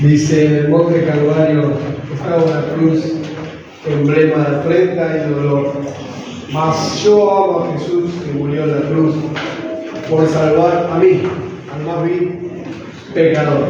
Dice, en el monte Calvario estaba una cruz, emblema de afrenta y dolor. Mas yo amo a Jesús que murió en la cruz por salvar a mí, al más vil pecador.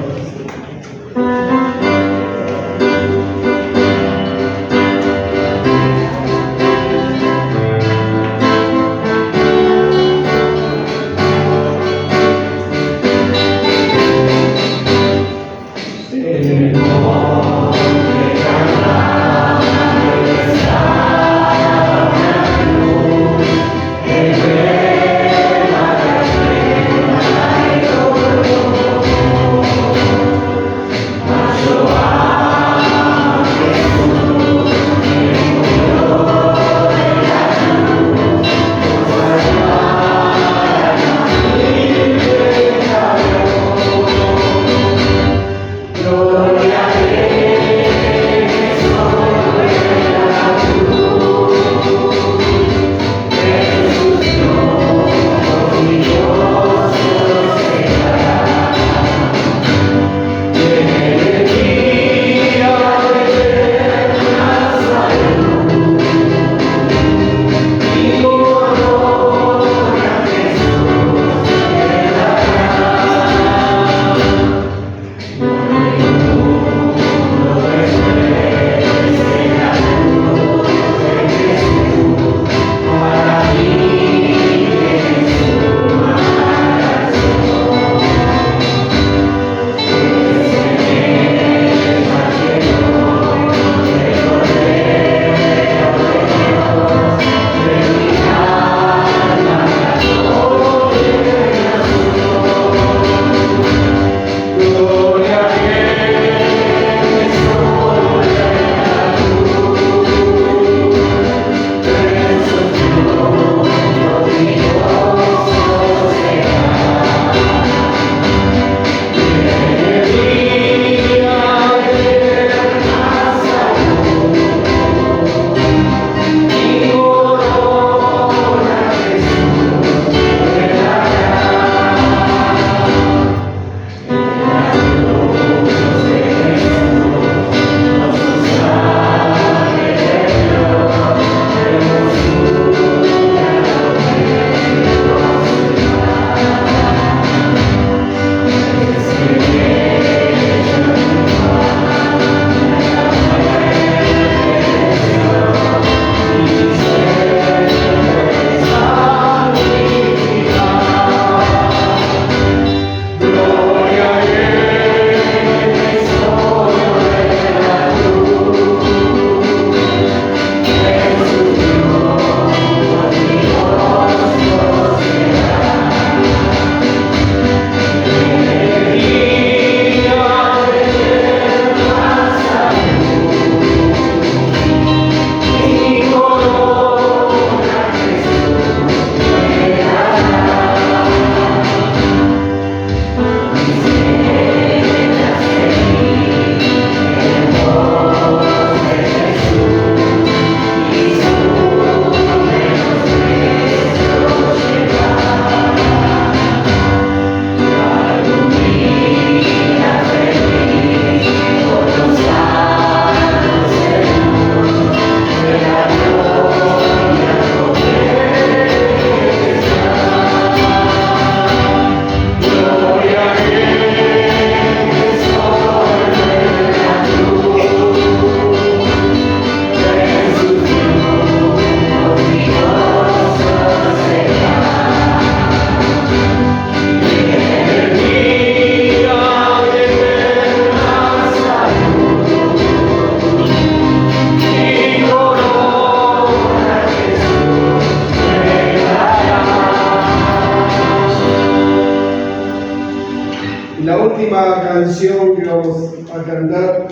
La última canción que vamos a cantar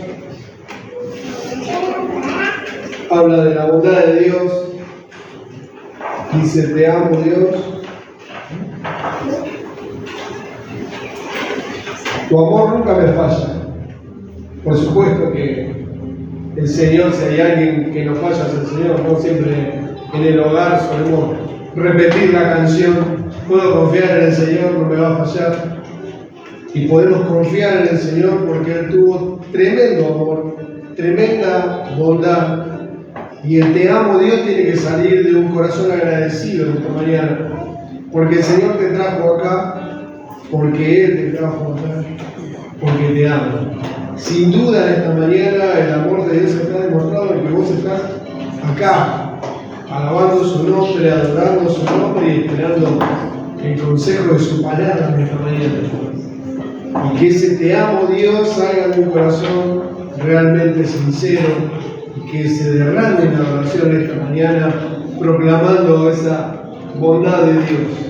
habla de la bondad de Dios. Dice, te amo Dios. Tu amor nunca me falla. Por supuesto que el Señor, si hay alguien que nos falla, es el Señor. No siempre en el hogar solemos repetir la canción, puedo confiar en el Señor, no me va a fallar. Y podemos confiar en el Señor porque Él tuvo tremendo amor, tremenda bondad. Y el te amo Dios tiene que salir de un corazón agradecido esta mañana. Porque el Señor te trajo acá, porque Él te trajo acá, porque te ama. Sin duda en esta mañana el amor de Dios está demostrado en que vos estás acá, alabando su nombre, adorando su nombre y esperando el consejo de su palabra en esta mañana. Y que ese te amo Dios salga de un corazón realmente sincero y que se derrame en la oración esta mañana proclamando esa bondad de Dios.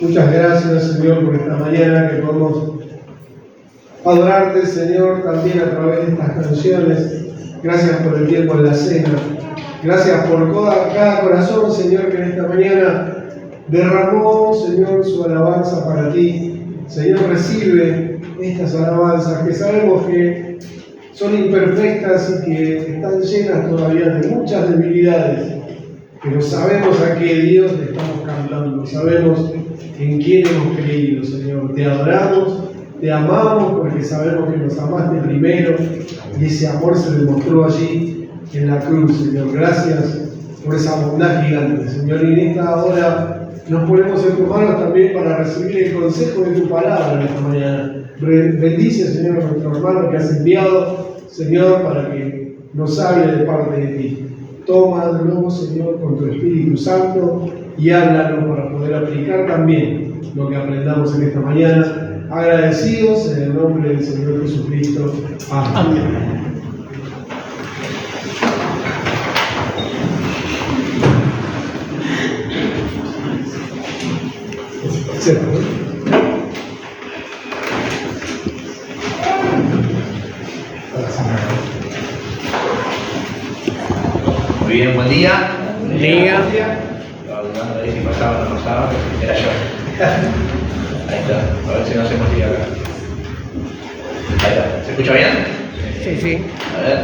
Muchas gracias, Señor, por esta mañana que podemos adorarte, Señor, también a través de estas canciones. Gracias por el tiempo en la cena. Gracias por cada corazón, Señor, que en esta mañana derramó, Señor, su alabanza para ti. Señor, recibe estas alabanzas que sabemos que son imperfectas y que están llenas todavía de muchas debilidades, pero sabemos a qué Dios le estamos cantando, sabemos en quién hemos creído, Señor. Te adoramos, te amamos porque sabemos que nos amaste primero y ese amor se demostró allí en la cruz, Señor. Gracias por esa bondad gigante, Señor. Y en esta hora nos ponemos en tus manos también para recibir el consejo de tu palabra en esta mañana. Bendice, Señor, a nuestro hermano que has enviado, Señor, para que nos hable de parte de ti. Tómalo, Señor, con tu Espíritu Santo y háblanos para poder aplicar también lo que aprendamos en esta mañana. Agradecidos en el nombre del Señor Jesucristo. Amén. Amén. Muy bien, buen día. Buen día. Estaba dudando ahí si pasaba o no pasaba, era yo. Ahí está, a ver si no hacemos lío acá. Ahí está, ¿se escucha bien? Sí, sí. A ver,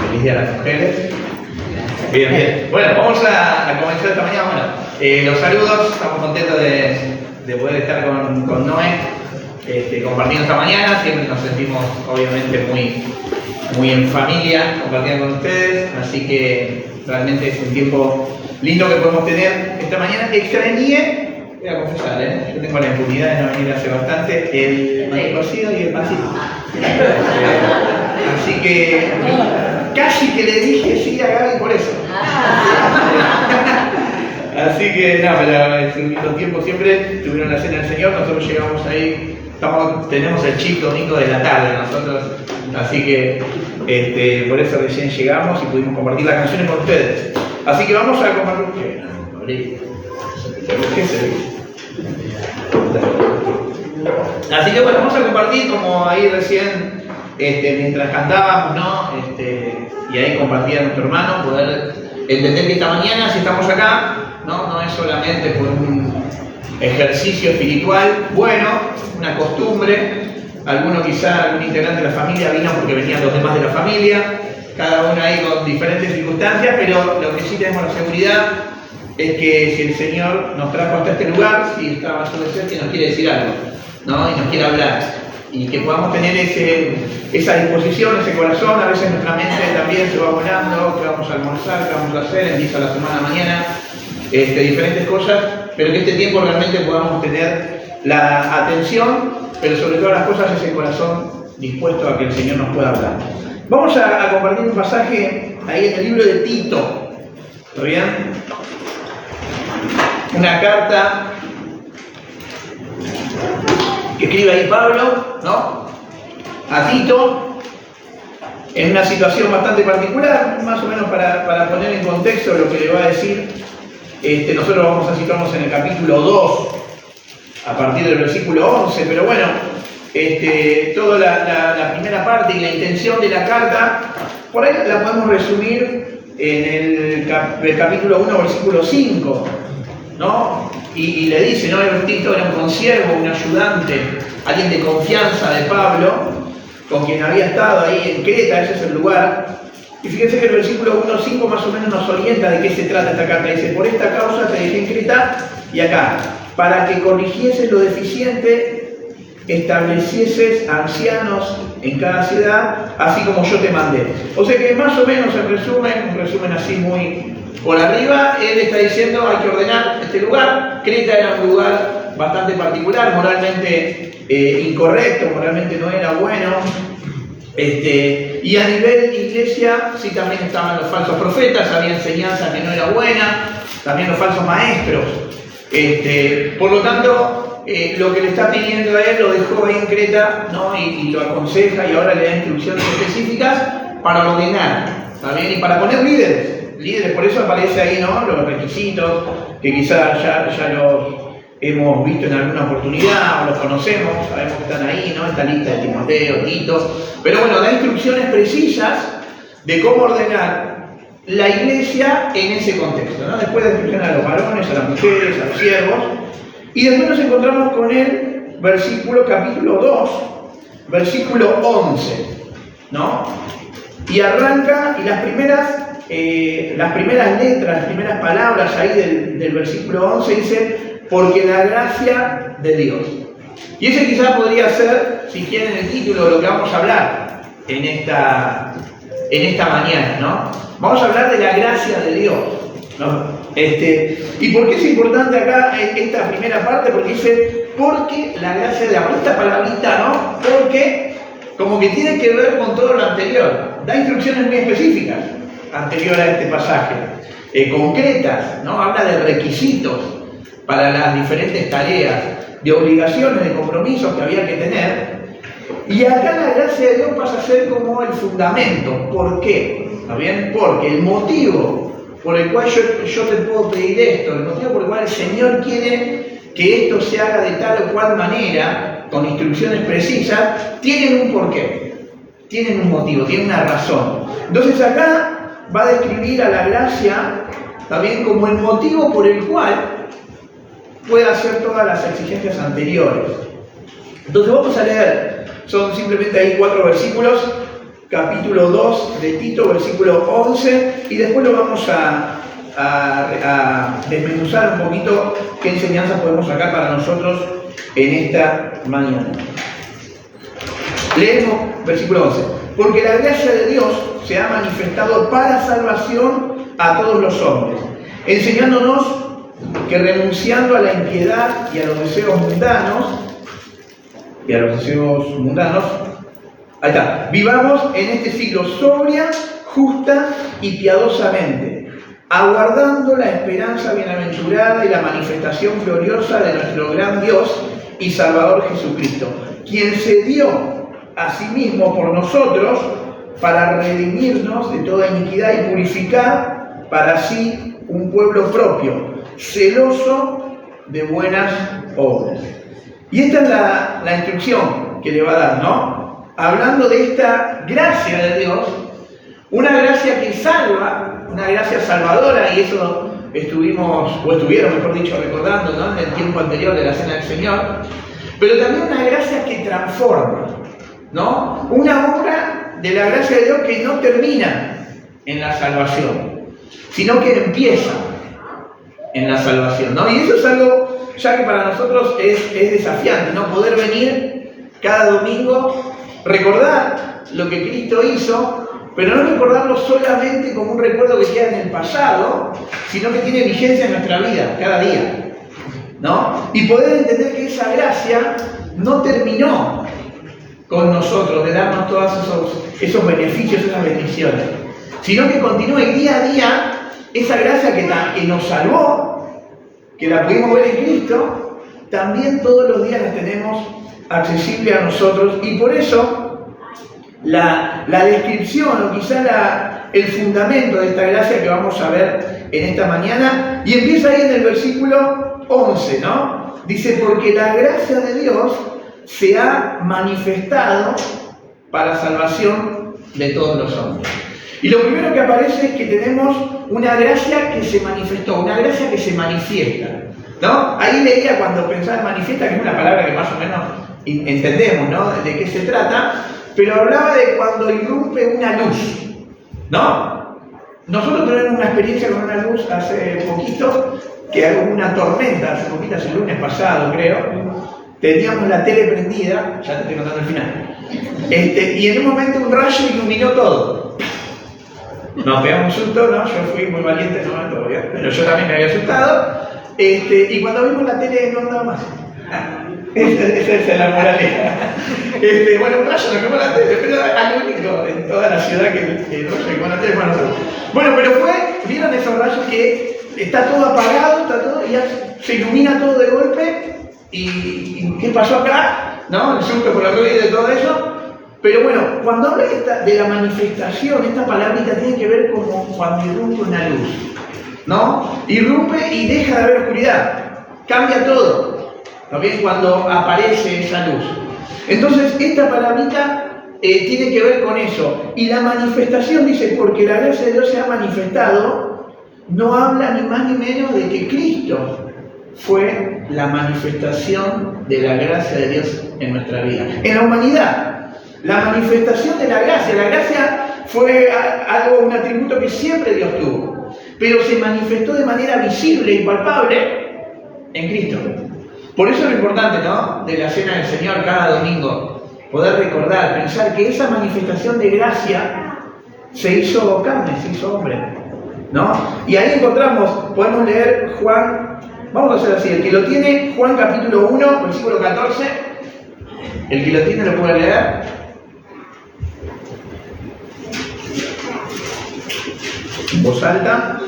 feliz día a las mujeres. Bien, bien. Bueno, vamos a comenzar esta mañana. Bueno, los saludos, estamos contentos de poder estar con Noé compartiendo esta mañana. Siempre nos sentimos, obviamente, muy en familia compartiendo con ustedes, así que realmente es un tiempo lindo que podemos tener esta mañana. Extrañé, voy a confesar, yo tengo la impunidad de no venir hace bastante, el maíz cocido y el pancito. Así que casi que le dije sí a Gaby por eso. Así que nada, pero es un lindo tiempo siempre. Tuvieron la cena del Señor, nosotros llegamos ahí, tenemos el chip domingo de la tarde nosotros, así que por eso recién llegamos y pudimos compartir las canciones con ustedes. Así que vamos a compartir. Así que bueno, vamos a compartir como ahí recién, mientras cantábamos, ¿no? Y ahí compartía nuestro hermano, poder entender que esta mañana, si estamos acá, no es solamente por un ejercicio espiritual, bueno, una costumbre. Alguno quizá, algún integrante de la familia vino porque venían los demás de la familia, cada uno ahí con diferentes circunstancias, pero lo que sí tenemos la seguridad es que si el Señor nos trajo hasta este lugar, si está bajo de ser, que nos quiere decir algo, ¿no? Y nos quiere hablar, y que podamos tener esa disposición, ese corazón. A veces nuestra mente también se va volando, que vamos a almorzar, que vamos a hacer, empieza la semana mañana, diferentes cosas, pero que este tiempo realmente podamos tener la atención, pero sobre todas las cosas ese corazón dispuesto a que el Señor nos pueda hablar. Vamos a compartir un pasaje ahí en el libro de Tito. ¿Está bien? Una carta que escribe ahí Pablo, ¿no? A Tito, en una situación bastante particular, más o menos para poner en contexto lo que le va a decir. Nosotros vamos a situarnos en el capítulo 2, a partir del versículo 11, pero bueno, toda la primera parte y la intención de la carta, por ahí la podemos resumir en el capítulo 1, versículo 5, ¿no? Y le dice, ¿no? Tito era un consiervo, un ayudante, alguien de confianza de Pablo, con quien había estado ahí en Creta, ese es el lugar. Y fíjense que el versículo 1.5 más o menos nos orienta de qué se trata esta carta. Dice, por esta causa te dejé en Creta y acá, para que corrigieses lo deficiente, establecieses ancianos en cada ciudad, así como yo te mandé. O sea que más o menos en resumen, un resumen así muy por arriba, él está diciendo hay que ordenar este lugar. Creta era un lugar bastante particular, moralmente incorrecto, moralmente no era bueno. Y a nivel de iglesia, sí, también estaban los falsos profetas, había enseñanza que no era buena, también los falsos maestros. Por lo tanto, lo que le está pidiendo a él lo dejó ahí en Creta, ¿no? Y lo aconseja y ahora le da instrucciones específicas para ordenar, ¿está bien? Y para poner líderes, por eso aparece ahí, ¿no? Los requisitos, que quizás ya los hemos visto en alguna oportunidad, o los conocemos, sabemos que están ahí, ¿no? Esta lista de Timoteo, Tito, pero bueno, da instrucciones precisas de cómo ordenar la iglesia en ese contexto, ¿no? Después descripción a los varones, a las mujeres, a los siervos, y después nos encontramos con el versículo capítulo 2, versículo 11, ¿no? Y arranca, y las primeras letras, las primeras palabras ahí del versículo 11 dice, porque la gracia de Dios. Y ese quizás podría ser, si quieren, el título de lo que vamos a hablar en esta mañana, ¿no? Vamos a hablar de la gracia de Dios, ¿no? ¿Y por qué es importante acá esta primera parte? Porque dice, porque la gracia de Dios. Esta palabrita, ¿no? Porque como que tiene que ver con todo lo anterior. Da instrucciones muy específicas anterior a este pasaje, concretas, ¿no? Habla de requisitos para las diferentes tareas, de obligaciones, de compromisos que había que tener. Y acá la gracia de Dios pasa a ser como el fundamento. ¿Por qué? ¿Está bien? Porque el motivo por el cual yo te puedo pedir esto, el motivo por el cual el Señor quiere que esto se haga de tal o cual manera, con instrucciones precisas, tienen un porqué, tienen un motivo, tienen una razón. Entonces acá va a describir a la gracia también como el motivo por el cual puede hacer todas las exigencias anteriores. Entonces vamos a leer, son simplemente ahí 4 versículos, capítulo 2 de Tito, versículo 11, y después lo vamos a desmenuzar un poquito qué enseñanzas podemos sacar para nosotros en esta mañana. Leemos versículo 11. Porque la gracia de Dios se ha manifestado para salvación a todos los hombres, enseñándonos que renunciando a la impiedad y a los deseos mundanos, ahí está, vivamos en este siglo sobria, justa y piadosamente, aguardando la esperanza bienaventurada y la manifestación gloriosa de nuestro gran Dios y Salvador Jesucristo, quien se dio a sí mismo por nosotros para redimirnos de toda iniquidad y purificar para sí un pueblo propio, celoso de buenas obras. Y esta es la instrucción que le va a dar, ¿no? Hablando de esta gracia de Dios, una gracia que salva, una gracia salvadora, y eso estuvieron, mejor dicho, recordando, ¿no? En el tiempo anterior de la Cena del Señor, pero también una gracia que transforma, ¿no? Una obra de la gracia de Dios que no termina en la salvación, sino que empieza en la salvación, ¿no? Y eso es algo ya que para nosotros es desafiante, ¿no? Poder venir cada domingo, recordar lo que Cristo hizo, pero no recordarlo solamente como un recuerdo que queda en el pasado, sino que tiene vigencia en nuestra vida, cada día, ¿no? Y poder entender que esa gracia no terminó con nosotros, de darnos todos esos beneficios, esas bendiciones, sino que continúa y día a día esa gracia que nos salvó, que la pudimos ver en Cristo, también todos los días la tenemos accesible a nosotros, y por eso la descripción o quizá el fundamento de esta gracia que vamos a ver en esta mañana, y empieza ahí en el versículo 11, ¿no? Dice, porque la gracia de Dios se ha manifestado para salvación de todos los hombres. Y lo primero que aparece es que tenemos una gracia que se manifestó, una gracia que se manifiesta, ¿no? Ahí leía cuando pensaba en manifiesta, que es una palabra que más o menos entendemos, ¿no? De qué se trata, pero hablaba de cuando irrumpe una luz, ¿no? Nosotros tuvimos una experiencia con una luz hace poquito, que hubo una tormenta, hace poquito, el lunes pasado creo, teníamos la tele prendida, ya te estoy contando el final, y en un momento un rayo iluminó todo. Nos pegamos un susto, ¿no? Yo fui muy valiente, no, todavía, pero yo también me había asustado. Y cuando vimos la tele no andaba más. Esa es la moraleja. Bueno, un rayo no quemó la tele, pero al único en toda la ciudad que el rayo quemó la tele fue a nosotros. Bueno, pero ¿vieron esos rayos que está todo apagado, está todo, y ya se ilumina todo de golpe? ¿Y qué pasó acá? ¿No? El susto por la rueda y todo eso. Pero bueno, cuando habla de la manifestación, esta palabrita tiene que ver como cuando irrumpe una luz, ¿no? Irrumpe y deja de haber oscuridad, cambia todo, también cuando aparece esa luz. Entonces, esta palabrita tiene que ver con eso. Y la manifestación dice, porque la gracia de Dios se ha manifestado, no habla ni más ni menos de que Cristo fue la manifestación de la gracia de Dios en nuestra vida. En la humanidad, la manifestación de la gracia fue algo, un atributo que siempre Dios tuvo, pero se manifestó de manera visible y palpable en Cristo. Por eso es lo importante, ¿no?, de la cena del Señor cada domingo, poder recordar, pensar que esa manifestación de gracia se hizo carne, se hizo hombre, ¿no? Y ahí encontramos, podemos leer Juan, vamos a hacer así, el que lo tiene, Juan capítulo 1, versículo 14, el que lo tiene lo puede leer. En voz alta.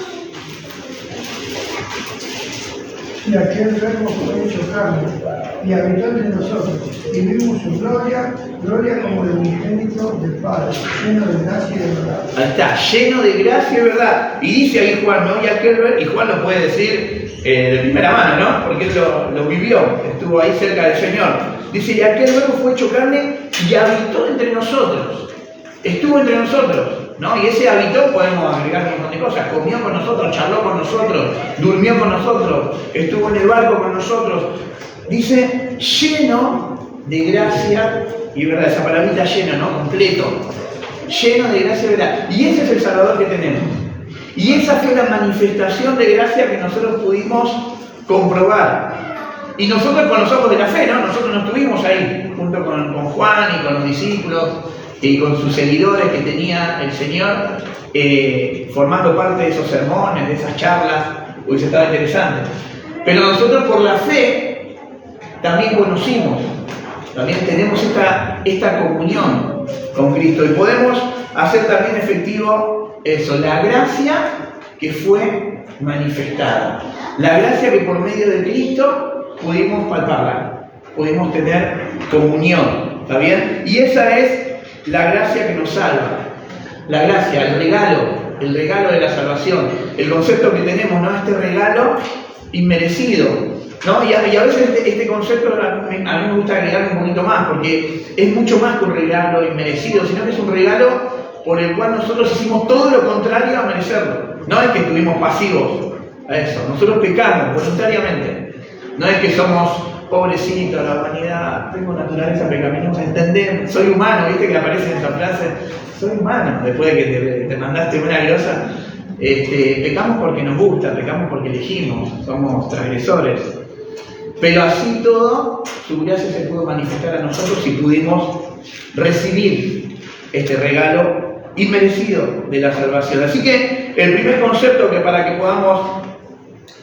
Y aquel verbo fue hecho carne, y habitó entre nosotros, y vimos su gloria, gloria como del unigénito del Padre, lleno de gracia y de verdad. Ahí está, lleno de gracia y verdad. Y dice ahí Juan, ¿no? Y aquel verbo, y Juan lo puede decir de primera mano, ¿no? Porque él lo vivió, estuvo ahí cerca del Señor. Dice, y aquel verbo fue hecho carne y habitó entre nosotros. Estuvo entre nosotros, ¿no? Y ese habitó, podemos agregar un montón de cosas. Comió con nosotros, charló con nosotros, durmió con nosotros, estuvo en el barco con nosotros. Dice, lleno de gracia y verdad. Esa palabrita lleno, ¿no? Completo. Lleno de gracia y verdad. Y ese es el Salvador que tenemos. Y esa fue la manifestación de gracia que nosotros pudimos comprobar. Y nosotros con los ojos de la fe, ¿no? Nosotros no estuvimos ahí, junto con Juan y con los discípulos y con sus seguidores que tenía el Señor, formando parte de esos sermones, de esas charlas, hubiese estado interesante. Pero nosotros por la fe también conocimos, también tenemos esta comunión con Cristo y podemos hacer también efectivo eso, la gracia que fue manifestada, la gracia que por medio de Cristo pudimos palparla, pudimos tener comunión, ¿está bien? Y esa es la gracia que nos salva, la gracia, el regalo de la salvación, el concepto que tenemos, ¿no? Este regalo inmerecido, ¿no? Y a veces este concepto a mí me gusta agregar un poquito más, porque es mucho más que un regalo inmerecido, sino que es un regalo por el cual nosotros hicimos todo lo contrario a merecerlo. No es que estuvimos pasivos a eso, nosotros pecamos voluntariamente. No es que somos pobrecitos, la humanidad, tengo naturaleza pecaminosa, entendemos, soy humano, viste que aparece en esa frase, soy humano, después de que te mandaste una grosa, pecamos porque nos gusta, pecamos porque elegimos, somos transgresores. Pero así todo, su gracia se pudo manifestar a nosotros y pudimos recibir este regalo inmerecido de la salvación. Así que el primer concepto que para que podamos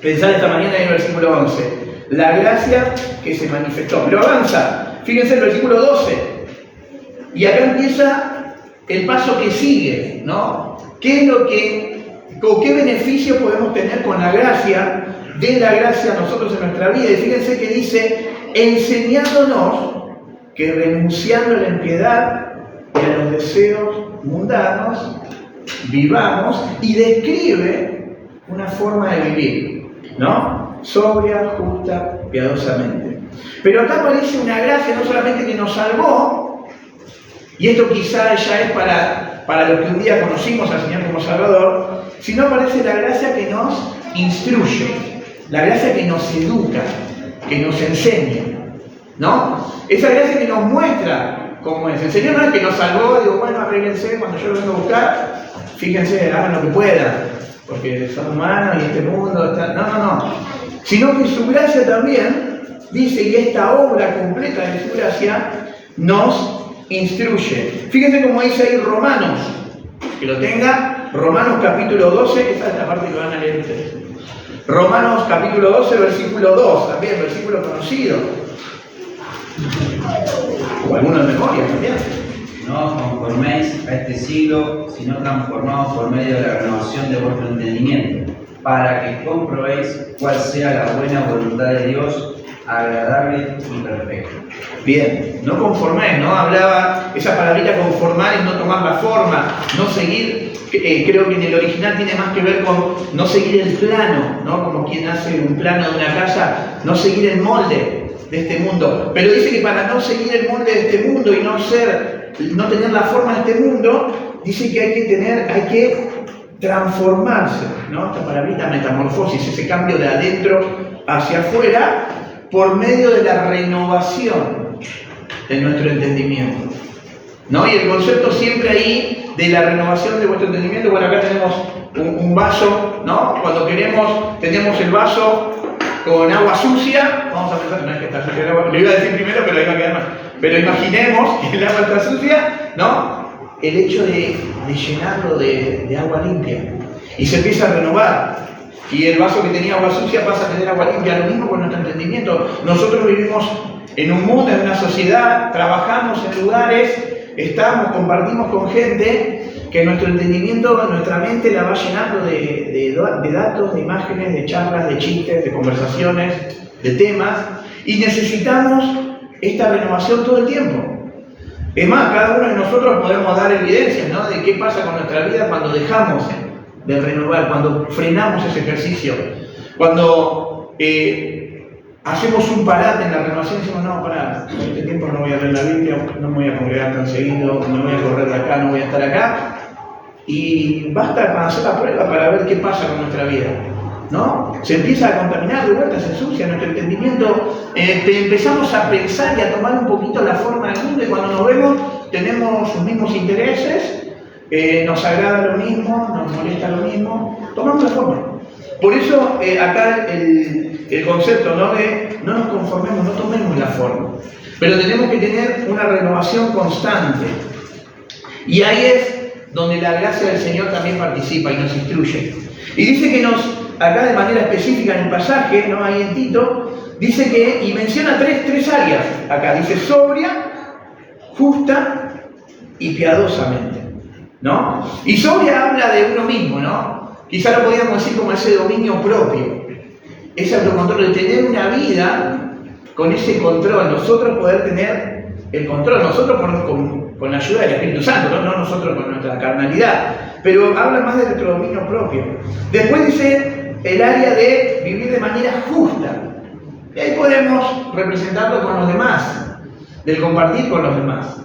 pensar esta mañana es el versículo 11. La gracia que se manifestó. Pero avanza. Fíjense el versículo 12. Y acá empieza el paso que sigue, ¿no? ¿Qué es lo con qué beneficio podemos tener con la gracia, de la gracia nosotros en nuestra vida? Y fíjense que dice, enseñándonos que renunciando a la impiedad y a los deseos mundanos, vivamos, y describe una forma de vivir, ¿no? Sobria, justa, piadosamente. Pero acá aparece una gracia no solamente que nos salvó, y esto quizá ya es para los que un día conocimos al Señor como Salvador, sino aparece la gracia que nos instruye, la gracia que nos educa, que nos enseña, ¿no? Esa gracia que nos muestra cómo es. El Señor no es que nos salvó, digo, bueno, arréglense cuando yo lo vengo a buscar, fíjense, hagan lo que puedan, porque son humanos y este mundo está... No. Sino que su gracia también dice, y esta obra completa de su gracia nos instruye. Fíjense cómo dice ahí Romanos, que lo tenga, Romanos capítulo 12, esa es la parte que van a leer ustedes. Romanos capítulo 12, versículo 2, también versículo conocido. O alguno de memoria también. No os conforméis a este siglo, sino transformaos por medio de la renovación de vuestro entendimiento, para que comprobéis cuál sea la buena voluntad de Dios, agradable y perfecta. Bien, no conforméis, ¿no? Hablaba, esa palabrita conformar es no tomar la forma, no seguir, creo que en el original tiene más que ver con no seguir el plano, ¿no? Como quien hace un plano de una casa, no seguir el molde de este mundo. Pero dice que para no seguir el molde de este mundo y no ser no tener la forma en este mundo, dice que hay que transformarse, ¿no? Esta palabrita metamorfosis, ese cambio de adentro hacia afuera, por medio de la renovación de nuestro entendimiento, ¿no? Y el concepto siempre ahí de la renovación de vuestro entendimiento, bueno, acá tenemos un vaso, ¿no? Cuando tenemos el vaso con agua sucia, vamos a pensar, no es que está sucia el agua, lo iba a decir primero, pero ahí va a quedar mal. Pero imaginemos que el agua está sucia, ¿no? El hecho de llenarlo de agua limpia y se empieza a renovar. Y el vaso que tenía agua sucia pasa a tener agua limpia, lo mismo con nuestro entendimiento. Nosotros vivimos en un mundo, en una sociedad, trabajamos en lugares, compartimos con gente que nuestro entendimiento, nuestra mente la va llenando de datos, de imágenes, de charlas, de chistes, de conversaciones, de temas, y necesitamos esta renovación todo el tiempo. Es más, cada uno de nosotros podemos dar evidencias, ¿no?, de qué pasa con nuestra vida cuando dejamos de renovar, cuando frenamos ese ejercicio, cuando hacemos un parate en la renovación y decimos, no, pará, en este tiempo no voy a leer la Biblia, no me voy a congregar tan seguido, no voy a correr de acá, no voy a estar acá. Y basta con hacer la prueba para ver qué pasa con nuestra vida, ¿no? Se empieza a contaminar de vuelta, se ensucia nuestro entendimiento, empezamos a pensar y a tomar un poquito la forma del mundo, y cuando nos vemos tenemos los mismos intereses, nos agrada lo mismo, nos molesta lo mismo, tomamos la forma. Por eso acá el concepto, ¿no?, de no nos conformemos, no tomemos la forma, pero tenemos que tener una renovación constante. Y ahí es donde la gracia del Señor también participa y nos instruye. Y dice que acá de manera específica en el pasaje, ¿no?, ahí en Tito, dice que, y menciona tres áreas acá, dice sobria, justa y piadosamente, ¿no? Y sobria habla de uno mismo, ¿no? Quizá lo podríamos decir como ese dominio propio, ese autocontrol, de tener una vida con ese control, nosotros poder tener el control, nosotros con la ayuda del Espíritu Santo, no nosotros con nuestra carnalidad, pero habla más de nuestro dominio propio. Después dice el área de vivir de manera justa, y ahí podemos representarlo con los demás, del compartir con los demás,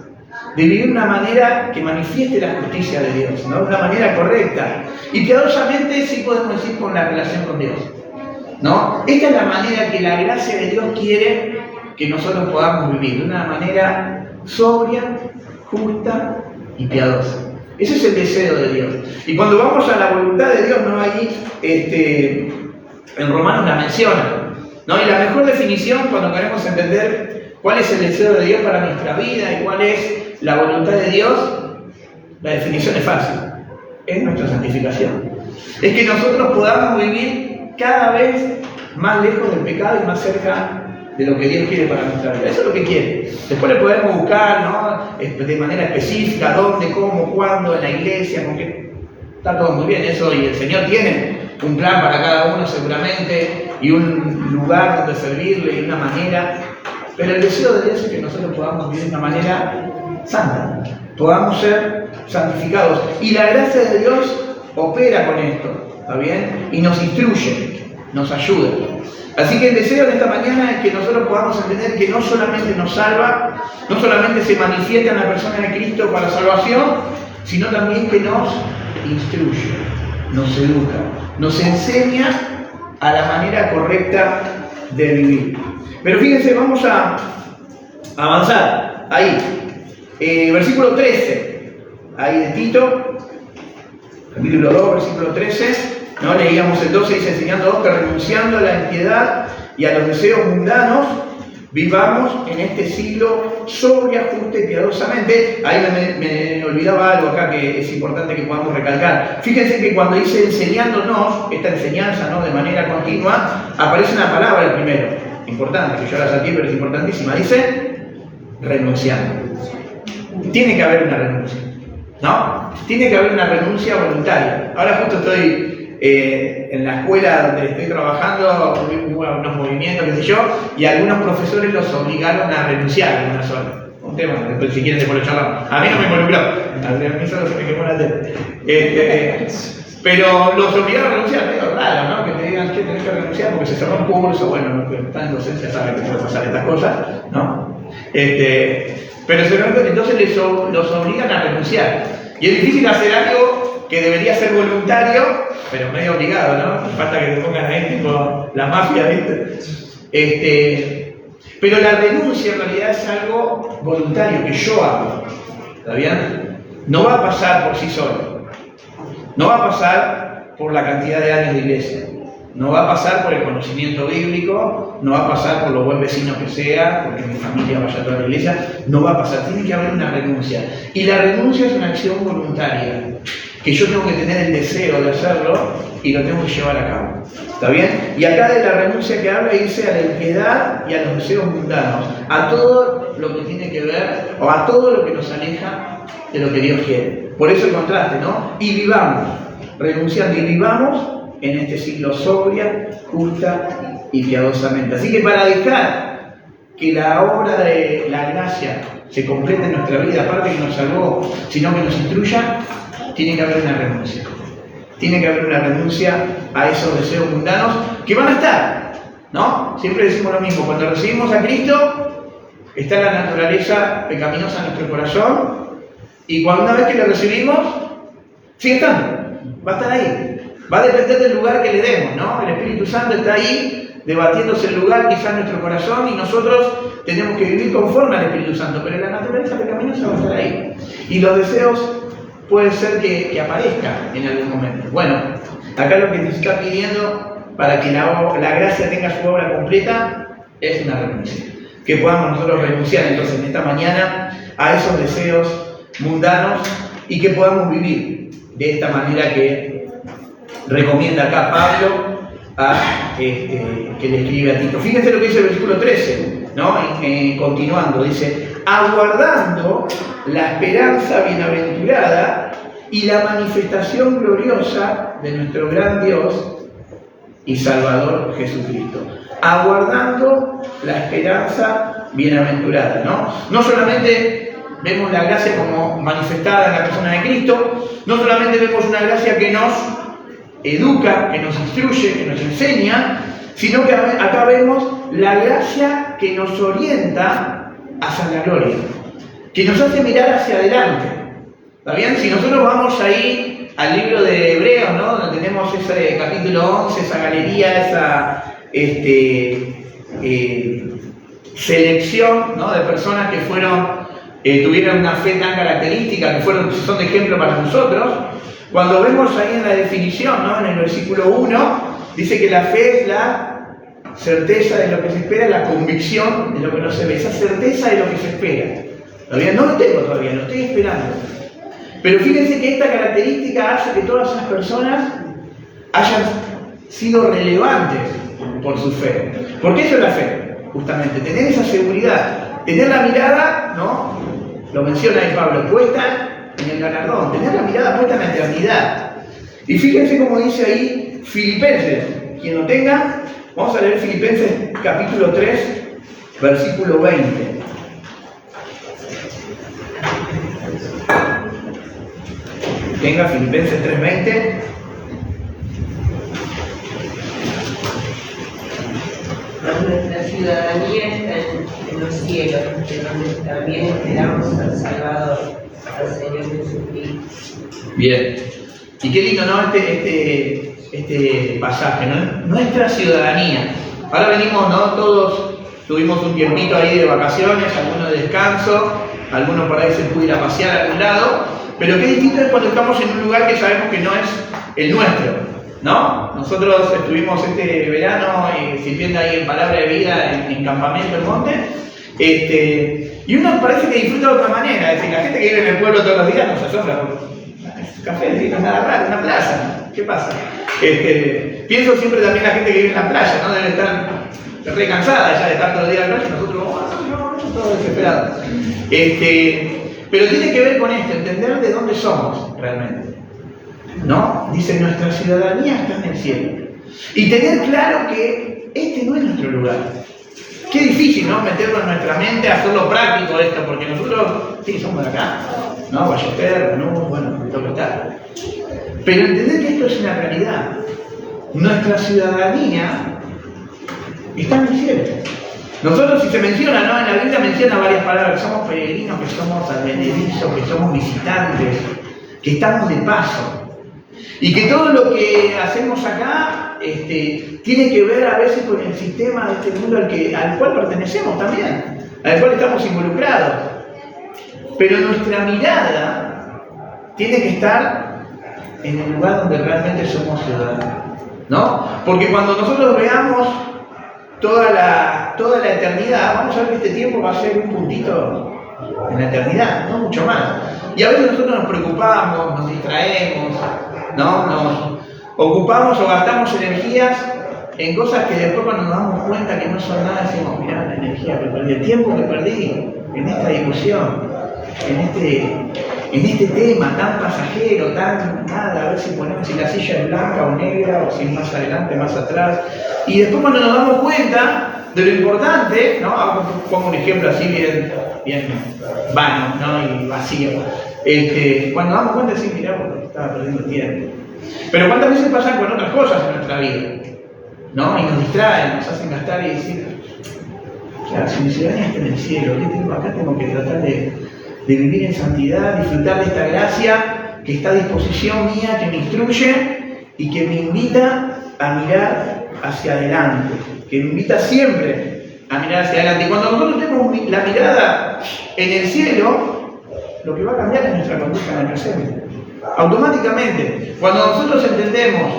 de vivir de una manera que manifieste la justicia de Dios, ¿no?, de una manera correcta, y piadosamente sí podemos decir con la relación con Dios, ¿no? Esta es la manera que la gracia de Dios quiere que nosotros podamos vivir, de una manera sobria, justa y piadosa. Ese es el deseo de Dios. Y cuando vamos a la voluntad de Dios, ¿no?, ahí en Romanos la menciona, ¿no? Y la mejor definición, cuando queremos entender cuál es el deseo de Dios para nuestra vida y cuál es la voluntad de Dios, la definición es fácil: es nuestra santificación. Es que nosotros podamos vivir cada vez más lejos del pecado y más cerca de lo que Dios quiere para nuestra vida. Eso es lo que quiere. Después le podemos buscar, ¿no?, de manera específica, dónde, cómo, cuándo, en la iglesia, porque está todo muy bien eso, y el Señor tiene un plan para cada uno seguramente, y un lugar donde servirle, y una manera, pero el deseo de Dios es que nosotros podamos vivir de una manera santa, podamos ser santificados, y la gracia de Dios opera con esto, ¿está bien? Y nos instruye, nos ayuda. Así que el deseo de esta mañana es que nosotros podamos entender que no solamente nos salva, no solamente se manifiesta en la persona de Cristo para salvación, sino también que nos instruye, nos educa, nos enseña a la manera correcta de vivir. Pero fíjense, vamos a avanzar ahí. Versículo 13, ahí de Tito, capítulo 2, versículo 13. ¿No? Leíamos el 12, dice: enseñándoos que renunciando a la impiedad y a los deseos mundanos, vivamos en este siglo sobria, justa y piadosamente. Ahí me olvidaba algo acá que es importante que podamos recalcar. Fíjense que cuando dice enseñándonos, esta enseñanza, ¿no?, de manera continua, aparece una palabra primero, importante, que yo la saqué, pero es importantísima. Dice renunciando. Tiene que haber una renuncia, ¿no? Tiene que haber una renuncia voluntaria. Ahora justo estoy en la escuela donde estoy trabajando, hubo unos movimientos, qué sé yo, y algunos profesores los obligaron a renunciar a una sola. Un tema, después si quieren después lo charlamos. A mí no me involucró, a mí solo se me quemó la tele. Pero los obligaron a renunciar, medio raro, ¿no? Que te digan que tenés que renunciar porque se cerró un curso, bueno, los que están en docencia saben que puede pasar estas cosas, ¿no? Pero entonces los obligan a renunciar. Y es difícil hacer algo que debería ser voluntario, pero medio obligado, ¿no? Falta que te pongan ahí tipo la mafia, ¿viste? Pero la renuncia en realidad es algo voluntario que yo hago. ¿Está bien? No va a pasar por sí solo. No va a pasar por la cantidad de años de iglesia. No va a pasar por el conocimiento bíblico, no va a pasar por lo buen vecino que sea, porque mi familia vaya a toda la iglesia, no va a pasar, tiene que haber una renuncia. Y la renuncia es una acción voluntaria, que yo tengo que tener el deseo de hacerlo y lo tengo que llevar a cabo. ¿Está bien? Y acá de la renuncia que habla dice a la impiedad y a los deseos mundanos, a todo lo que tiene que ver, o a todo lo que nos aleja de lo que Dios quiere. Por eso el contraste, ¿no? Y vivamos, renunciando y vivamos en este siglo sobria, justa y piadosamente. Así que para dejar que la obra de la gracia se complete en nuestra vida, aparte que nos salvó, sino que nos instruya, tiene que haber una renuncia. Tiene que haber una renuncia a esos deseos mundanos que van a estar, ¿no? Siempre decimos lo mismo, cuando recibimos a Cristo, está la naturaleza pecaminosa en nuestro corazón, y cuando una vez que lo recibimos, sigue estando, va a estar ahí. Va a depender del lugar que le demos, ¿no? El Espíritu Santo está ahí, debatiéndose el lugar quizá en nuestro corazón, y nosotros tenemos que vivir conforme al Espíritu Santo, pero la naturaleza pecaminosa va a estar ahí. Y los deseos puede ser que aparezcan en algún momento. Bueno, acá lo que nos está pidiendo para que la gracia tenga su obra completa es una renuncia. Que podamos nosotros renunciar entonces en esta mañana a esos deseos mundanos y que podamos vivir de esta manera que recomienda acá Pablo que le escribe a Tito. Fíjense lo que dice el versículo 13, ¿no? Continuando, dice: aguardando la esperanza bienaventurada y la manifestación gloriosa de nuestro gran Dios y Salvador Jesucristo. Aguardando la esperanza bienaventurada, ¿no? No solamente vemos la gracia como manifestada en la persona de Cristo, no solamente vemos una gracia que nos educa, que nos instruye, que nos enseña, sino que acá vemos la gracia que nos orienta hacia la gloria, que nos hace mirar hacia adelante. ¿Está bien? Si nosotros vamos ahí al libro de Hebreos, ¿no? Donde tenemos ese capítulo 11, esa galería, esa selección, ¿no? De personas que tuvieron una fe tan característica, que son de ejemplo para nosotros. Cuando vemos ahí en la definición, ¿no? En el versículo 1, dice que la fe es la certeza de lo que se espera, la convicción de lo que no se ve, esa certeza de lo que se espera. Todavía no lo tengo, todavía lo estoy esperando. Pero fíjense que esta característica hace que todas esas personas hayan sido relevantes por su fe. Porque eso es la fe, justamente, tener esa seguridad, tener la mirada, ¿no? Lo menciona ahí Pablo, puesta en el galardón, tener la mirada puesta en la eternidad. Y fíjense cómo dice ahí Filipenses, quien lo tenga, vamos a leer Filipenses capítulo 3, versículo 20. Venga, Filipenses 3:20. Nuestra ciudadanía está en los cielos, de donde también esperamos al Salvador, al Señor Jesucristo. Bien. Y qué lindo, ¿no? Este pasaje, ¿no? Nuestra ciudadanía. Ahora venimos, ¿no? Todos tuvimos un tiempito ahí de vacaciones, algunos de descanso, algunos por ahí se pudo ir a pasear a algún lado, pero qué distinto es cuando estamos en un lugar que sabemos que no es el nuestro, ¿no? Nosotros estuvimos este verano sirviendo ahí en Palabra de Vida, en Campamento del Monte, y uno parece que disfruta de otra manera. Es decir, la gente que vive en el pueblo todos los días nos asombra. Café, no es nada raro, una plaza, ¿qué pasa? Pienso siempre también la gente que vive en la playa, ¿no? Debe estar re cansada ya de estar todo el día en la playa, nosotros todos desesperados. Pero tiene que ver con esto, entender de dónde somos realmente, ¿no? Dice, nuestra ciudadanía está en el cielo. Y tener claro que este no es nuestro lugar. Qué difícil, ¿no? Meterlo en nuestra mente, hacerlo práctico esto, porque nosotros, sí, somos de acá, ¿no? Valleter, no, bueno, lo que está. Pero entender que esto es una realidad. Nuestra ciudadanía está en el cielo. Nosotros, si se menciona, ¿no? En la Biblia menciona varias palabras, que somos peregrinos, que somos advenedizos, que somos visitantes, que estamos de paso. Y que todo lo que hacemos acá tiene que ver a veces con el sistema de este mundo al cual pertenecemos también, al cual estamos involucrados. Pero nuestra mirada tiene que estar en el lugar donde realmente somos ciudadanos, ¿no? Porque cuando nosotros veamos toda la eternidad, vamos a ver que este tiempo va a ser un puntito en la eternidad, no mucho más. Y a veces nosotros nos preocupamos, nos distraemos, ¿no? Nos ocupamos o gastamos energías en cosas que después cuando nos damos cuenta que no son nada, decimos, mirá la energía que perdí, el tiempo que perdí en esta discusión, en este tema tan pasajero, tan nada, a ver si la silla es blanca o negra, o si es más adelante, más atrás. Y después cuando nos damos cuenta de lo importante, ¿no? Pongo un ejemplo así bien vano, ¿no? Y vacío. Cuando nos damos cuenta, sí, mirá, porque estaba perdiendo tiempo. Pero ¿cuántas veces pasan con otras cosas en nuestra vida? ¿No? Y nos distraen, nos hacen gastar y decir, claro, si mi ciudadanía está en el cielo, ¿qué tengo acá? Tengo que tratar de vivir en santidad, disfrutar de esta gracia que está a disposición mía, que me instruye y que me invita a mirar hacia adelante, que me invita siempre a mirar hacia adelante. Y cuando nosotros tenemos la mirada en el cielo, lo que va a cambiar es nuestra conducta en el presente. Automáticamente, cuando nosotros entendemos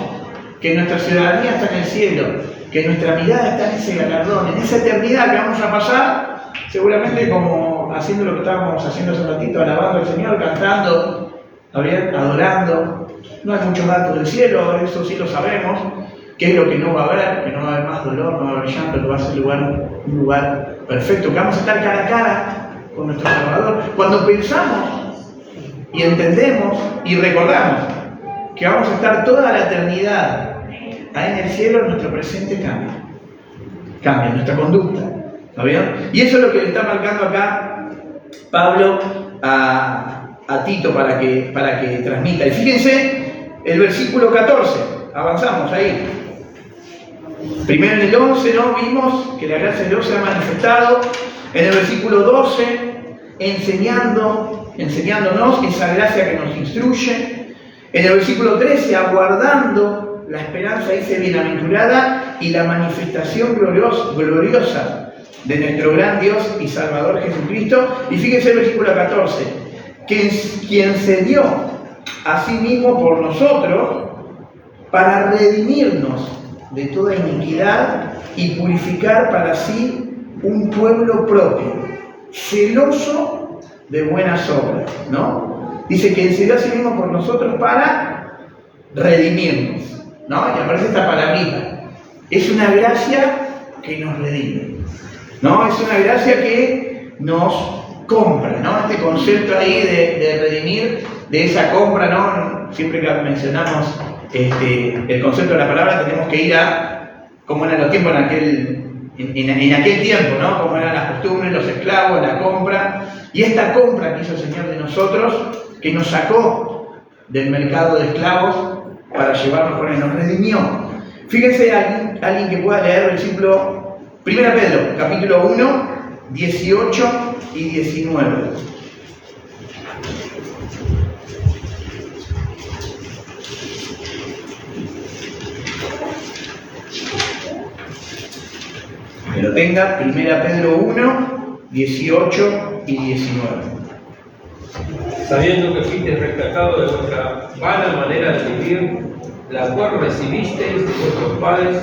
que nuestra ciudadanía está en el cielo, que nuestra mirada está en ese galardón, en esa eternidad que vamos a pasar, seguramente como haciendo lo que estábamos haciendo hace un ratito, alabando al Señor, cantando, ¿bien? Adorando. No hay muchos datos del cielo, eso sí lo sabemos, que es lo que no va a haber, que no va a haber más dolor, no va a haber llanto, que va a ser un lugar perfecto, que vamos a estar cara a cara con nuestro Salvador. Cuando pensamos y entendemos y recordamos que vamos a estar toda la eternidad ahí en el cielo, nuestro presente cambia nuestra conducta, ¿está bien? Y eso es lo que le está marcando acá Pablo a Tito para que transmita. Y fíjense el versículo 14, avanzamos ahí. Primero en el 11, ¿no? Vimos que la gracia de Dios se ha manifestado. En el versículo 12, enseñándonos esa gracia que nos instruye. En el versículo 13, aguardando la esperanza, dice, bienaventurada y la manifestación gloriosa de nuestro gran Dios y Salvador Jesucristo. Y fíjense el versículo 14, quien se dio a sí mismo por nosotros para redimirnos de toda iniquidad y purificar para sí un pueblo propio, celoso de buenas obras, ¿no? Dice que se dio a sí mismo por nosotros para redimirnos, ¿no? Y aparece esta palabrita. Es una gracia que nos redime, ¿no? Es una gracia que nos compra, ¿no? Este concepto ahí de redimir, de esa compra, ¿no? Siempre que mencionamos el concepto de la palabra, tenemos que ir a cómo eran los tiempos en aquel tiempo, ¿no? Cómo eran las costumbres, los esclavos, la compra. Y esta compra que hizo el Señor de nosotros, que nos sacó del mercado de esclavos para llevarnos con él, nos redimió. Fíjense alguien que pueda leer el versículo 1 Pedro, capítulo 1, 18 y 19. Que lo tenga, 1 Pedro 1, 18 y 19. Sabiendo que fuisteis rescatados de vuestra vana manera de vivir, la cual recibisteis de vuestros padres,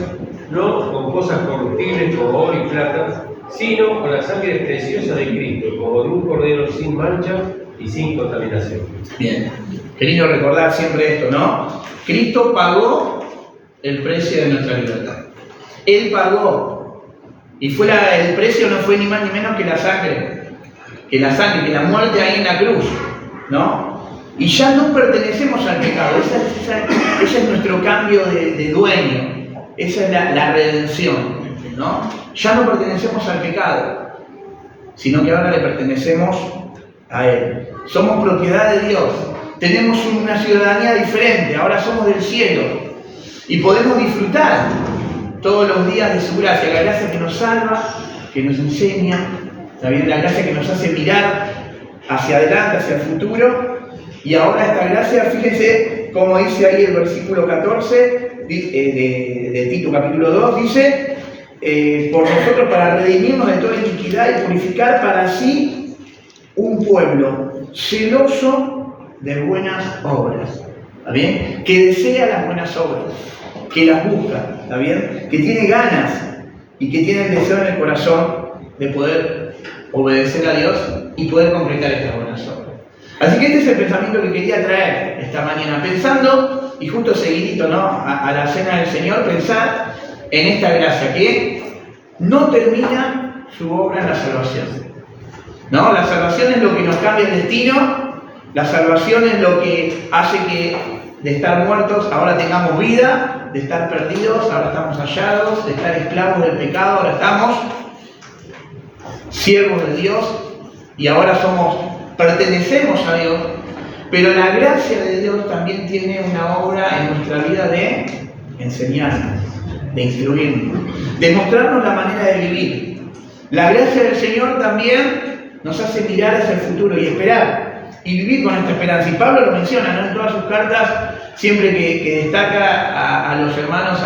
no con cosas corruptibles como oro y plata, sino con la sangre preciosa de Cristo, como de un cordero sin mancha y sin contaminación. Bien, qué lindo recordar siempre esto, ¿no? Cristo pagó el precio de nuestra libertad. Él pagó. Y el precio no fue ni más ni menos que la sangre, que la muerte ahí en la cruz, ¿no? Y ya no pertenecemos al pecado, ese es nuestro cambio de dueño, esa es la redención, ¿no? Ya no pertenecemos al pecado, sino que ahora le pertenecemos a Él. Somos propiedad de Dios, tenemos una ciudadanía diferente, ahora somos del cielo y podemos disfrutar todos los días de su gracia, la gracia que nos salva, que nos enseña, ¿está bien? La gracia que nos hace mirar hacia adelante, hacia el futuro. Y ahora esta gracia, fíjense cómo dice ahí el versículo 14 de Tito capítulo 2, dice, por nosotros para redimirnos de toda iniquidad y purificar para sí un pueblo celoso de buenas obras, ¿está bien? Que desea las buenas obras, que las busca, ¿está bien? Que tiene ganas y que tiene el deseo en el corazón de poder obedecer a Dios y poder concretar estas buenas obras. Así que este es el pensamiento que quería traer esta mañana, pensando, y justo seguidito, ¿no?, a la cena del Señor, pensar en esta gracia, que no termina su obra en la salvación, ¿no? La salvación es lo que nos cambia el destino, la salvación es lo que hace que de estar muertos ahora tengamos vida, de estar perdidos ahora estamos hallados, de estar esclavos del pecado ahora estamos siervos de Dios y ahora pertenecemos a Dios, pero la gracia de Dios también tiene una obra en nuestra vida de enseñarnos, de instruirnos, de mostrarnos la manera de vivir. La gracia del Señor también nos hace mirar hacia el futuro y esperar, y vivir con esta esperanza. Y Pablo lo menciona, ¿no?, en todas sus cartas, siempre que destaca a los hermanos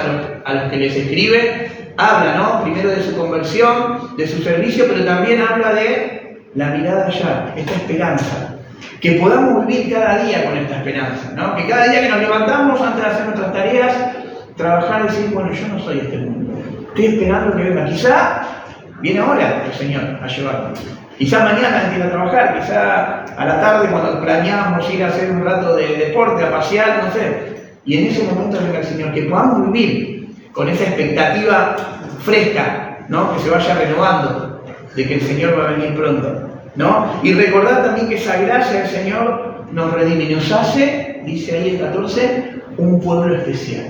a los que les escribe, habla, ¿no?, primero de su conversión, de su servicio, pero también habla de la mirada allá, esta esperanza. Que podamos vivir cada día con esta esperanza, ¿no? Que cada día que nos levantamos antes de hacer nuestras tareas, trabajar y decir, bueno, yo no soy este mundo. Estoy esperando que venga. Quizá viene ahora el Señor a llevarnos. Quizá mañana antes de ir a trabajar, quizá a la tarde cuando planeamos ir a hacer un rato de deporte, a pasear, no sé. Y en ese momento venga el Señor. Que podamos vivir con esa expectativa fresca, ¿no?, que se vaya renovando de que el Señor va a venir pronto, ¿no? Y recordar también que esa gracia del Señor nos redime y nos hace, dice ahí el 14, un pueblo especial.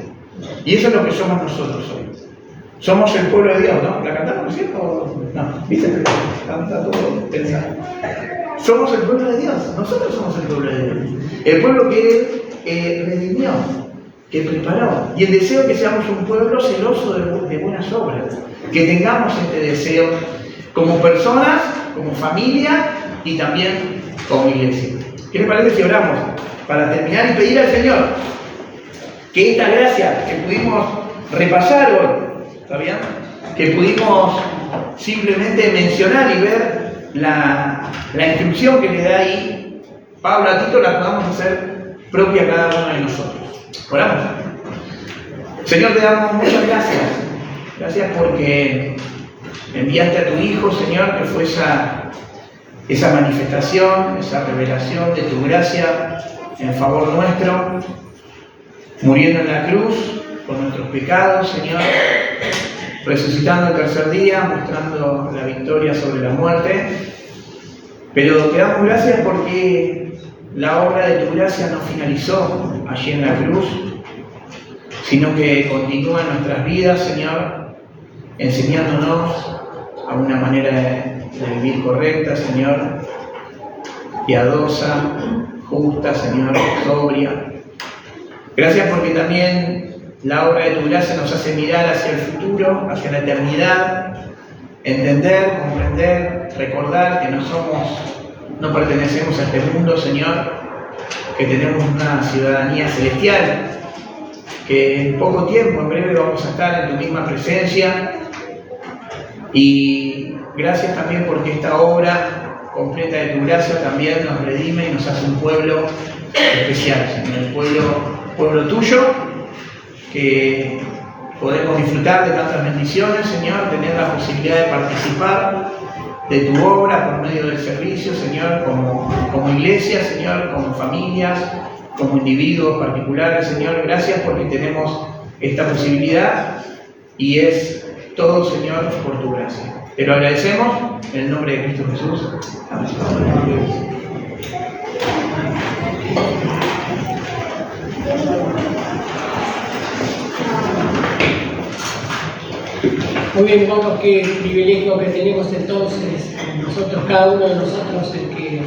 Y eso es lo que somos nosotros hoy. Somos el pueblo de Dios, ¿no? ¿La cantamos, cierto? No, ¿viste? Canta todo pensado. Somos el pueblo de Dios, nosotros somos el pueblo de Dios. El pueblo que Él redimió, que preparó. Y el deseo es que seamos un pueblo celoso de buenas obras. Que tengamos este deseo como personas, como familia y también como iglesia. ¿Qué les parece si oramos para terminar y pedir al Señor que esta gracia que pudimos repasar hoy, ¿está bien?, que pudimos simplemente mencionar y ver la instrucción que le da ahí Pablo a Tito, la podamos hacer propia cada uno de nosotros? Oramos. Señor, te damos muchas gracias. Gracias porque enviaste a tu Hijo, Señor, que fue esa manifestación, esa revelación de tu gracia en favor nuestro, muriendo en la cruz por nuestros pecados, Señor, resucitando el tercer día, mostrando la victoria sobre la muerte. Pero te damos gracias porque la obra de tu gracia no finalizó allí en la cruz, sino que continúa en nuestras vidas, Señor, enseñándonos a una manera de vivir correcta, Señor, piadosa, justa, Señor, sobria. Gracias porque también la obra de tu gracia nos hace mirar hacia el futuro, hacia la eternidad, entender, comprender, recordar que no pertenecemos a este mundo, Señor, que tenemos una ciudadanía celestial, que en poco tiempo, en breve, vamos a estar en tu misma presencia. Y gracias también porque esta obra completa de tu gracia también nos redime y nos hace un pueblo especial, Señor, el pueblo tuyo, que podemos disfrutar de tantas bendiciones, Señor, tener la posibilidad de participar de tu obra por medio del servicio, Señor, como iglesia, Señor, como familias, como individuos particulares, Señor. Gracias porque tenemos esta posibilidad y es todo, Señor, por tu gracia. Te lo agradecemos en el nombre de Cristo Jesús. Amén. Muy bien, hermanos, qué privilegio que tenemos entonces nosotros, cada uno de nosotros, el que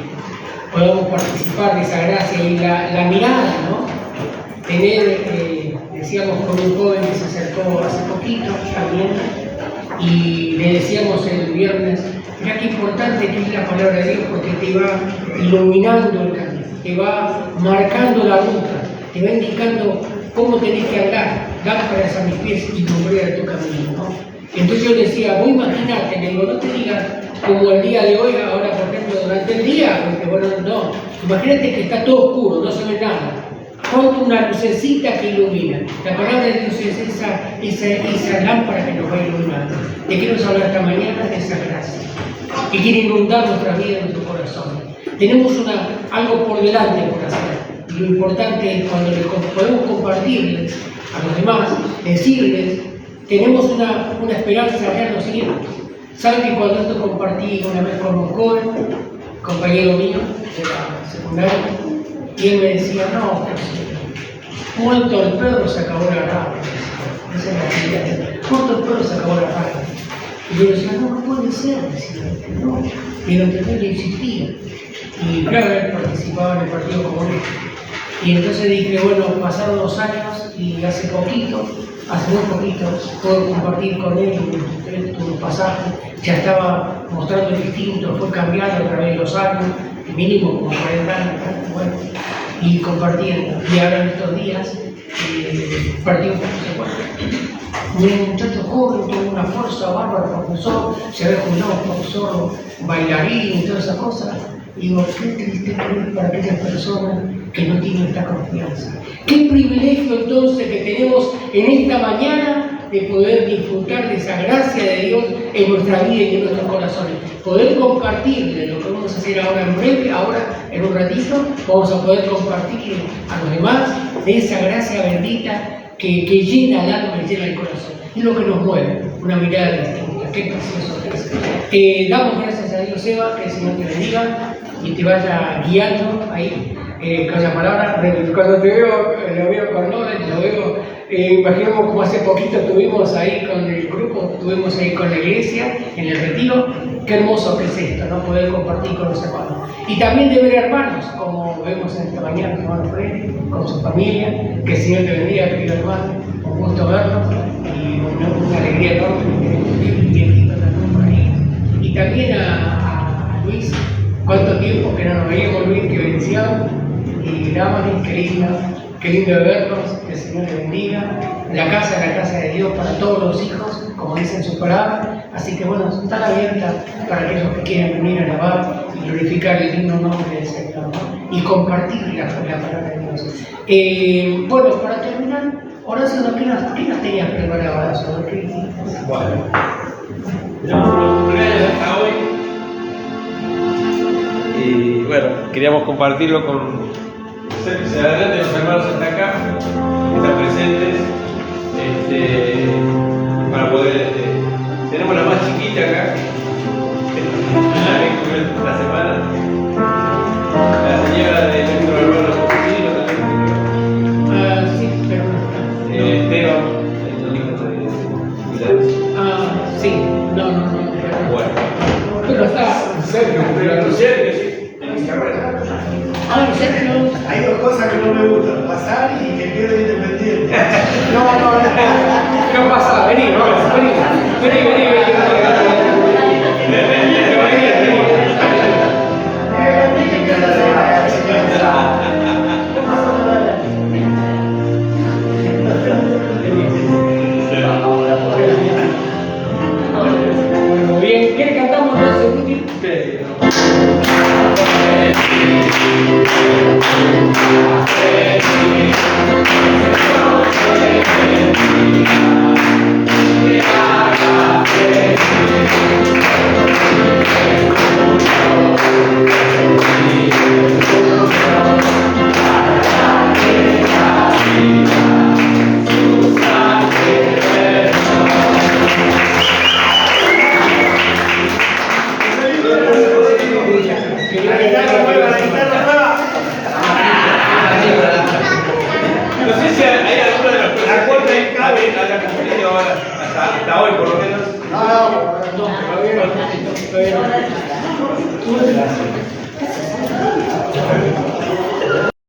podamos participar de esa gracia y la mirada, ¿no? Tener, decíamos, con un joven que se acercó hace poquito también, y le decíamos el viernes, mira qué importante que es la palabra de Dios porque te va iluminando el camino, te va marcando la ruta, te va indicando cómo tenés que andar, lámparas a mis pies y lumbrera de tu camino, ¿no? Entonces yo decía, vos imaginate, le digo, no te digas como el día de hoy, ahora por ejemplo durante el día, porque bueno, no, imagínate que está todo oscuro, no se ve nada. Ponte una lucecita que ilumina. La palabra de Dios es esa lámpara que nos va iluminando. ¿De qué nos habla esta mañana? De esa gracia, que quiere inundar nuestra vida y nuestro corazón. Tenemos algo por delante por hacer. Y lo importante es cuando podemos compartirles a los demás, decirles, tenemos una esperanza real lo siguiente. ¿Saben que cuando esto compartí una vez con un joven, compañero mío de la secundaria, y él me decía, no, pero muerto el perro se acabó la rabia. Esa es la realidad. Muerto el perro se acabó la rabia. Y yo decía, no puede ser, decía, no. Y lo entendí, le insistía. Y claro, él participaba en el Partido Comunista. Y entonces dije, bueno, pasaron 2 años y hace muy poquito, puedo compartir con él un pasaje, ya estaba mostrando el distinto, fue cambiando a través de los años, mínimo como 40 años, bueno, y compartiendo. Y ahora en estos días, partí un poco de un muchacho joven, tuvo una fuerza bárbara, profesor, se había jubilado profesor, bailarín y todas esas cosas. Y digo, qué triste para aquellas personas que no tienen esta confianza. Qué privilegio entonces que tenemos en esta mañana de poder disfrutar de esa gracia de Dios en nuestra vida y en nuestros corazones. Poder compartirle lo que vamos a hacer ahora en breve, ahora en un ratito, vamos a poder compartir a los demás de esa gracia bendita que llena el alma y llena el corazón. Es lo que nos mueve, una mirada distinta. Qué precioso que es. Damos gracias a Dios, Eva, que el Señor te bendiga y te vaya guiando ahí con la palabra. Cuando te veo, lo veo con Loren, lo veo, imaginamos como hace poquito estuvimos ahí con el grupo, estuvimos ahí con la iglesia en el retiro. Qué hermoso que es esto, ¿no? Poder compartir con los hermanos. Y también de ver hermanos, como vemos en esta mañana, mi hermano Freddy, con su familia. Que el Señor te bendiga, querido hermano. Un gusto verlo y una alegría enorme que tenemos bien lindo también por ahí. Y también a Luis, cuánto tiempo que no nos veíamos, Luis, que bendición. Y Damaris, qué lindo verlos, que el Señor le bendiga. La casa de Dios para todos los hijos, como dice en su palabra. Así que bueno, están abiertas para aquellos que quieran venir a alabar y glorificar el digno nombre del Señor, ¿no? Y compartir la palabra de Dios. Bueno, para terminar, Horacio, ¿qué nos tenías preparado, Horacio? Bueno, tenemos unos cumpleaños hasta hoy. Y bueno, queríamos compartirlo con se adelante los hermanos hasta acá, que están presentes, para poder, tenemos la más chiquita acá, la que cumple la semana, la señora de nuestro hermano José, Sí, pero no está. Esteban, el hijo de Pilar. Sí, no. Bueno. Pero está. Sergio, sí, en Isabela. Sergio. Hay 2 cosas que no me gustan, pasar y que pierda Independiente. No pasa, vení. Bien, ¿quiere cantamos 2 segundos? No sé si hay alguna de las cosas que haya cumplido ahora, hasta hoy por lo menos. Todavía no.